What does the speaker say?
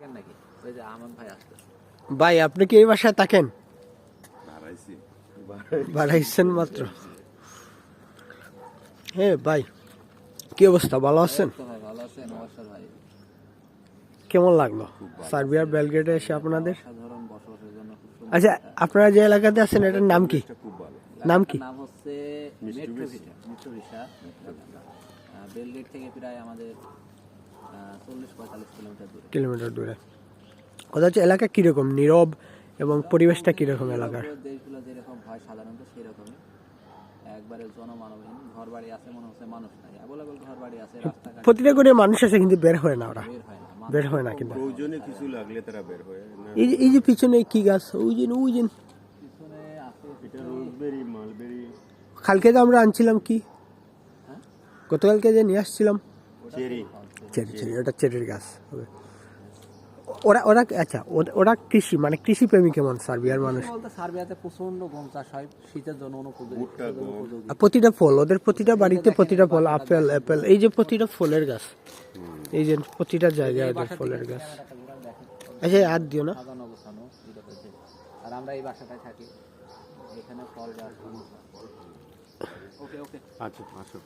থাকেন নাকি? ওই যে আহমদ ভাই আসতেছে। ভাই আপনি কি এই বাসায় থাকেন? বাড়াইছেন মাত্র। হ্যাঁ ভাই, কি অবস্থা, ভালো আছেন? তো ভাই ভালো আছেন? নমস্কার ভাই। কেমন লাগলো সার্বিয়ার বেলগ্রেডে এসে আপনাদের? সাধারণ বসবাসের জন্য খুব সুন্দর। আচ্ছা, আপনারা যে এলাকাতে আছেন এটার নাম কি? নাম কি? নাম হচ্ছে মেট্রোভিটা। মেট্রোভিটা বেলগেট থেকে প্রায় আমাদের 40-45 কিলোমিটার দূরে। কিলোমিটার দূরে। কথা হচ্ছে এলাকা কিরকম, নীরব এবং পরিবেশটা কিরকম এলাকার? দেশগুলো যেরকম হয় সাধারণত সেরকমই, একবারে জনমানবহীন। ঘর বাড়ি আছে মনে হচ্ছে মানুষ নাই, অ্যাভেলেবল ঘর বাড়ি আছে, রাস্তাঘাট প্রতিটা করে মানুষ আছে কিন্তু বের হয় না, ওরা বের হয় না। বের হয় না কিন্তু। প্রয়োজনে কিছু লাগলে তারা বের হয় না। এই যে পিছনে কি গাছ, ওই যে পিছনে আছে এটা রোজবেরি, মালবেরি, কালকে যে আমরা আনছিলাম কি, গতকালকে যে নিয়ে আসছিলাম চেরি। চেরি, ওটা চেরির গাছ হবে। ওরা ওরা আচ্ছা, ওরা কৃষি মানে কৃষি প্রেমী কেমন সার্বিয়ার মানুষ? বলতে সার্বিয়াতে প্রচন্ড গম চাষ হয়, শীতের জন্য অনুপযোগী। আর প্রতিটা ফল, ওদের প্রতিটা বাড়িতে প্রতিটা ফল, আপেল অ্যাপেল, এই যে প্রতিটা ফলের গাছ, এই যে প্রতিটা জায়গায় ওদের ফলের গাছ। আচ্ছা আর দিও না। সাজানো গোছানো এটা হচ্ছে। আর আমরা এই বাসাটায় থাকি, এখানে ফল গাছ। ওকে ওকে আচ্ছা আসো।